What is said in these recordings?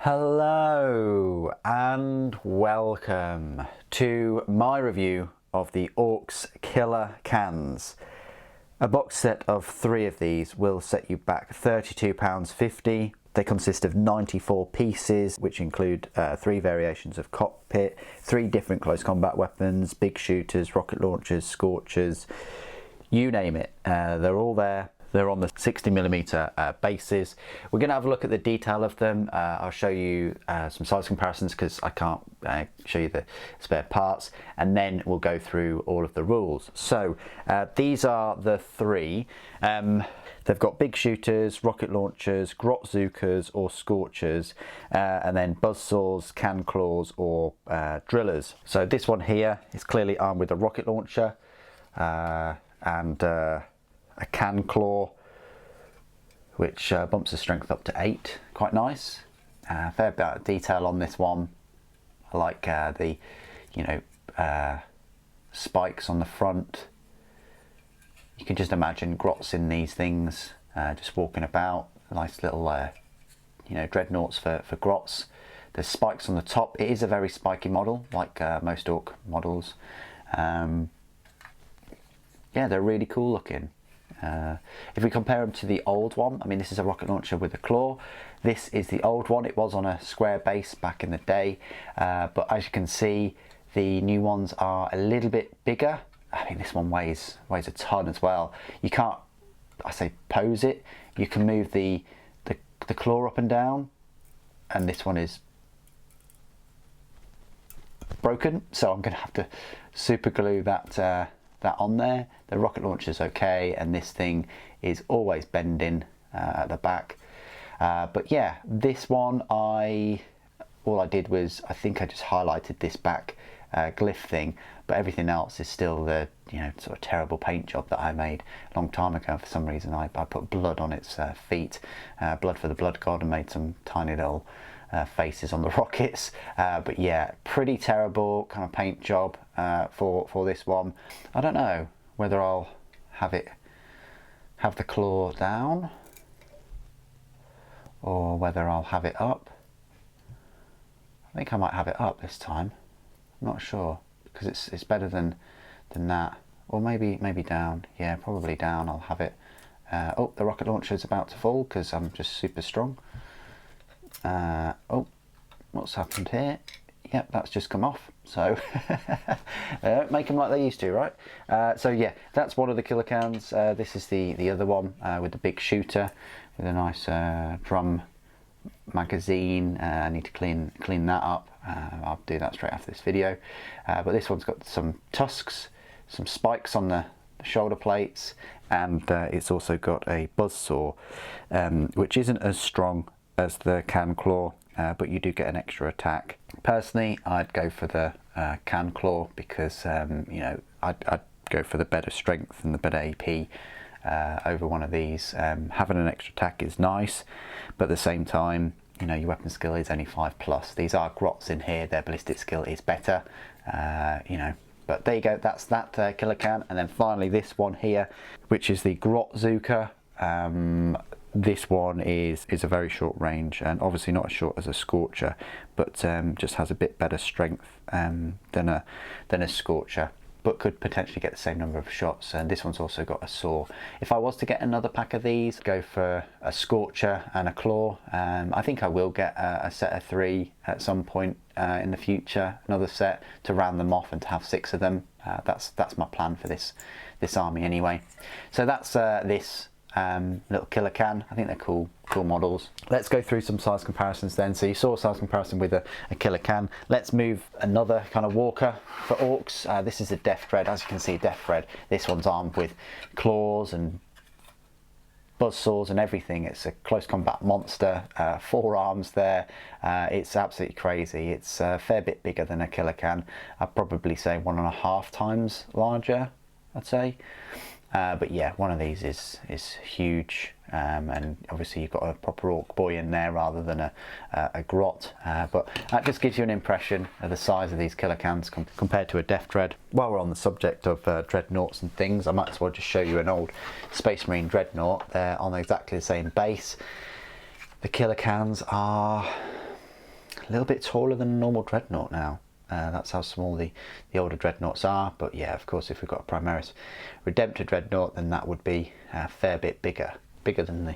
Hello and welcome to my review of the ORKS Killa Kans. A box set of 3 of these will set you back £32.50. They consist of 94 pieces, which include 3 variations of cockpit, 3 different close combat weapons, big shooters, rocket launchers, Scorchers, you name it. They're all there. They're on the 60mm bases. We're going to have a look at the detail of them. I'll show you some size comparisons because I can't show you the spare parts, and then we'll go through all of the rules. So these are the 3. They've got big shooters, rocket launchers, Grotzukas or Scorchers, and then buzzsaws, can claws or drillers. So this one here is clearly armed with a rocket launcher and a can claw, which bumps the strength up to 8. Quite nice. Fair bit of detail on this one. I like the spikes on the front. You can just imagine Grots in these things, just walking about. Nice little Dreadnoughts for Grots. There's spikes on the top. It is a very spiky model, like most Ork models. Yeah, they're really cool looking. If we compare them to the old one, I mean, this is a rocket launcher with a claw. This is the old one. It was on a square base back in the day, but as you can see, the new ones are a little bit bigger. I mean, this one weighs a ton as well. You can't, I say, pose it. You can move the claw up and down, and this one is broken, so I'm going to have to super glue that on there. The rocket launcher's okay, and this thing is always bending at the back. But yeah, this one, all I did was, I think I just highlighted this back glyph thing, but everything else is still the sort of terrible paint job that I made a long time ago. For some reason I put blood on its feet, blood for the blood god, and made some tiny little faces on the rockets. But yeah, pretty terrible kind of paint job for this one. I don't know whether I'll have the claw down or whether I'll have it up. I think I might have it up this time. I'm not sure, because it's better than that. Or maybe down. Yeah, probably down. I'll have it. Oh, the rocket launcher is about to fall because I'm just super strong. Oh, what's happened here? Yep, that's just come off. So they don't make them like they used to, right? So yeah, that's one of the Killa Kans. This is the other one with the big shooter with a nice drum magazine. I need to clean that up. I'll do that straight after this video. But this one's got some tusks, some spikes on the shoulder plates, and it's also got a buzzsaw, which isn't as strong as the can claw, but you do get an extra attack. Personally, I'd go for the can claw because I'd go for the better strength and the better AP over one of these. Having an extra attack is nice, but at the same time, your weapon skill is only 5+. These are Grots in here. Their ballistic skill is better. But there you go. That's that Killa Kan. And then finally this one here, which is the Grotzuka. This one is a very short range, and obviously not as short as a Scorcher, but just has a bit better strength than a Scorcher, but could potentially get the same number of shots. And this one's also got a saw. If I was to get another pack of these, go for a Scorcher and a claw. I think I will get a set of 3 at some point in the future, another set to round them off and to have 6 of them. That's my plan for this army anyway. So that's this little Killa Kan. I think they're cool models. Let's go through some size comparisons then. So you saw a size comparison with a Killa Kan. Let's move another kind of walker for Orks. This is a Death Dread. As you can see, Death Dread. This one's armed with claws and buzzsaws and everything. It's a close combat monster. 4 arms there. It's absolutely crazy. It's a fair bit bigger than a Killa Kan. I'd probably say 1.5 times larger, I'd say. But yeah, one of these is huge, and obviously you've got a proper Ork boy in there rather than a Grot, but that just gives you an impression of the size of these Killa Kans compared to a Death Dread. While we're on the subject of Dreadnoughts and things, I might as well just show you an old Space Marine Dreadnought. They're on exactly the same base. The Killa Kans are a little bit taller than a normal Dreadnought now. That's how small the older Dreadnoughts are, but yeah, of course, if we've got a Primaris Redemptor Dreadnought, then that would be a fair bit bigger than the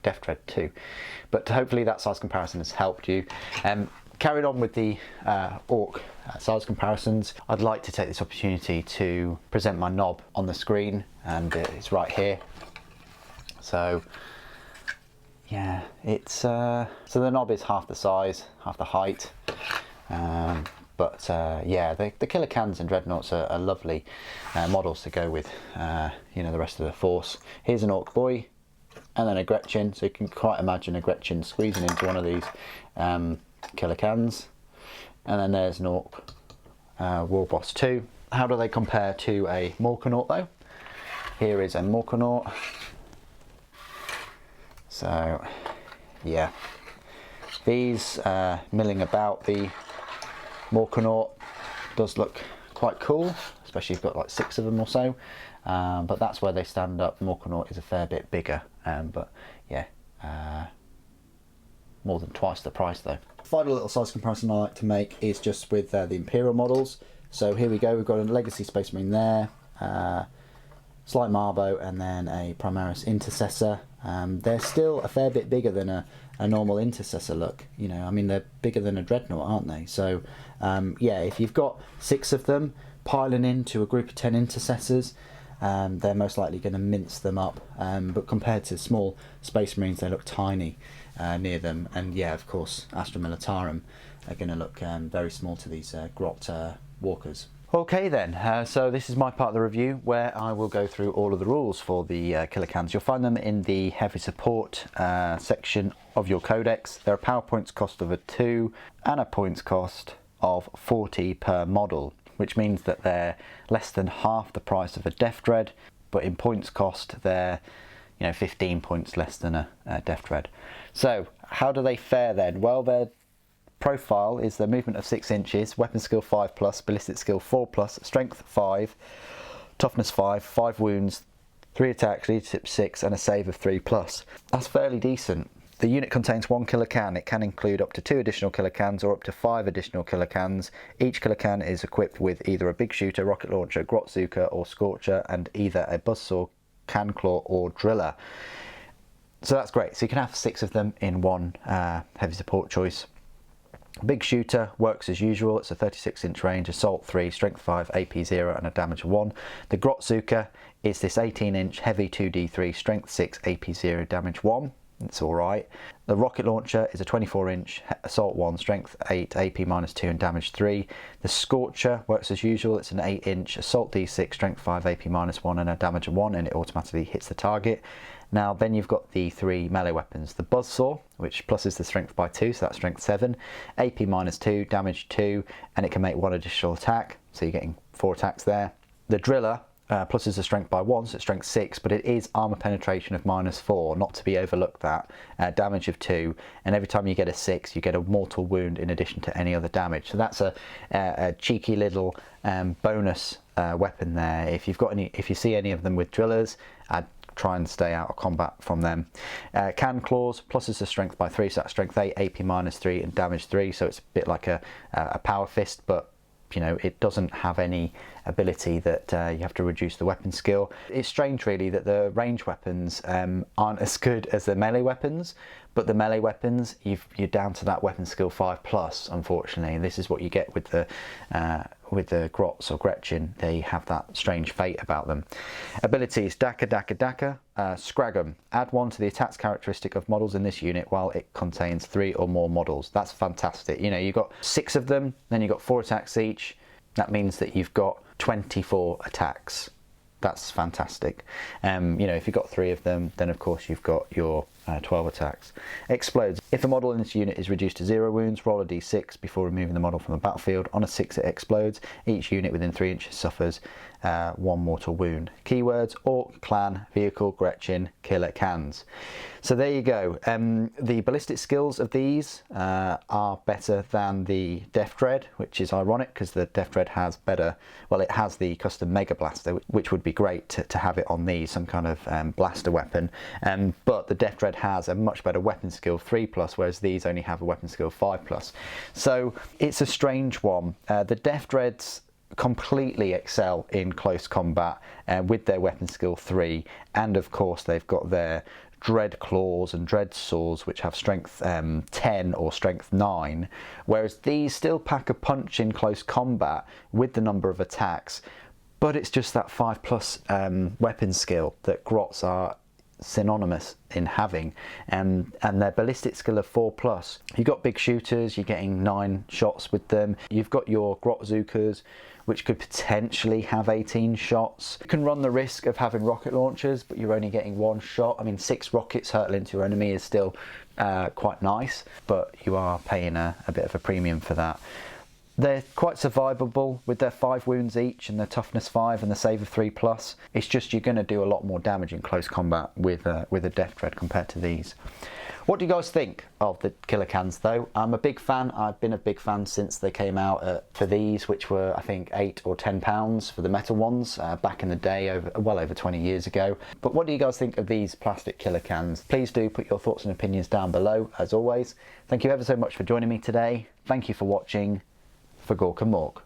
Death Dread 2. But hopefully that size comparison has helped you. Carried on with the Ork size comparisons, I'd like to take this opportunity to present my knob on the screen, and it's right here. So yeah, it's so the knob is half the size, half the height. Yeah, the Killa Kans and Dreadnoughts are lovely models to go with, you know, the rest of the force. Here's an Ork boy, and then a Gretchen, so you can quite imagine a Gretchen squeezing into one of these Killa Kans. And then there's an Ork War Boss 2. How do they compare to a Morkanaut though? Here is a Morkanaut. So yeah, these milling about the Morkanaut does look quite cool, especially if you've got like 6 of them or so, but that's where they stand up. Morkanaut is a fair bit bigger, but yeah, more than twice the price though. Final little size comparison I like to make is just with the Imperial models. So here we go, we've got a Legacy Space Marine there, Slight Marbo, and then a Primaris Intercessor. They're still a fair bit bigger than a normal Intercessor look, you know, I mean, they're bigger than a Dreadnought, aren't they? So yeah, if you've got 6 of them piling into a group of 10 Intercessors, they're most likely going to mince them up, but compared to small Space Marines, they look tiny near them. And yeah, of course, Astra Militarum are going to look very small to these Grot walkers. Okay then, so this is my part of the review where I will go through all of the rules for the Killa Kans. You'll find them in the heavy support section of your codex. There are power points cost of a 2 and a points cost of 40 per model, which means that they're less than half the price of a Death Dread, but in points cost they're, you know, 15 points less than a Death Dread. So how do they fare then? Well, their profile is the movement of 6 inches, weapon skill 5+, ballistic skill 4+, strength 5, toughness 5, 5 wounds, 3 attacks, leadership 6, and a save of 3+. That's fairly decent. The unit contains 1 Killa Kan. It can include up to 2 additional Killa Kans or up to 5 additional Killa Kans. Each Killa Kan is equipped with either a big shooter, rocket launcher, Grotzuka, or Scorcher, and either a buzzsaw, can claw, or driller. So that's great. So you can have 6 of them in one heavy support choice. Big shooter works as usual. It's a 36-inch range, assault 3, strength 5, AP 0, and a damage of 1. The Grotzuka is this 18-inch heavy 2d3, strength 6, AP 0, damage 1. It's alright. The rocket launcher is a 24-inch, assault 1, strength 8, AP -2, and damage 3. The Scorcher works as usual. It's an 8-inch, assault d6, strength 5, AP -1, and a damage of 1, and it automatically hits the target. Now then you've got the 3 melee weapons. The buzzsaw, which pluses the strength by 2, so that's strength 7, AP -2, damage 2, and it can make 1 additional attack, so you're getting 4 attacks there. The driller pluses the strength by 1, so it's strength 6, but it is armor penetration of -4, not to be overlooked that, damage of 2, and every time you get a 6 you get a mortal wound in addition to any other damage. So that's a cheeky little bonus weapon there. If you see any of them with drillers, I'd try and stay out of combat from them. Can claws pluses the strength by 3, so that's strength 8, AP -3, and damage 3, so it's a bit like a power fist, but you know, it doesn't have any ability that you have to reduce the weapon skill. It's strange really that the range weapons aren't as good as the melee weapons, but the melee weapons, you're down to that weapon skill 5+, unfortunately. This is what you get with the Grots or Gretchen. They have that strange fate about them. Abilities: Daka Daka Daka, Scragum. Add 1 to the attacks characteristic of models in this unit while it contains 3 or more models. That's fantastic. You know, you've got 6 of them, then you've got 4 attacks each. That means that you've got 24 attacks. That's fantastic. You know, if you've got 3 of them, then of course you've got your 12 attacks. Explodes. If a model in this unit is reduced to 0 wounds, roll a d6 before removing the model from the battlefield. On a 6 it explodes. Each unit within 3 inches suffers 1 mortal wound. Keywords: Ork, Clan, Vehicle, Gretchen, Killa Kans. So there you go. The ballistic skills of these are better than the Death Dread, which is ironic because the Death Dread has better, well, it has the custom Mega Blaster, which would be great to have it on these, some kind of blaster weapon. But the Death Dread Dread has a much better weapon skill 3+, whereas these only have a weapon skill 5+. So it's a strange one. The Death Dreads completely excel in close combat with their weapon skill 3, and of course they've got their Dread Claws and Dread Swords, which have strength 10 or strength 9, whereas these still pack a punch in close combat with the number of attacks, but it's just that 5+ weapon skill that Grots are synonymous in having, and their ballistic skill of 4+. You've got big shooters, you're getting 9 shots with them. You've got your Grotzukas, which could potentially have 18 shots. You can run the risk of having rocket launchers, but you're only getting 1 shot. I mean, 6 rockets hurtle into your enemy is still quite nice, but you are paying a bit of a premium for that. They're quite survivable with their 5 wounds each and their toughness 5 and the save of 3+. It's just you're going to do a lot more damage in close combat with a Death Dread compared to these. What do you guys think of the Killa Kans though? I'm a big fan. I've been a big fan since they came out for these, which were I think £8 or £10 for the metal ones back in the day, well over 20 years ago. But what do you guys think of these plastic Killa Kans? Please do put your thoughts and opinions down below as always. Thank you ever so much for joining me today. Thank you for watching. For Gork and Mork.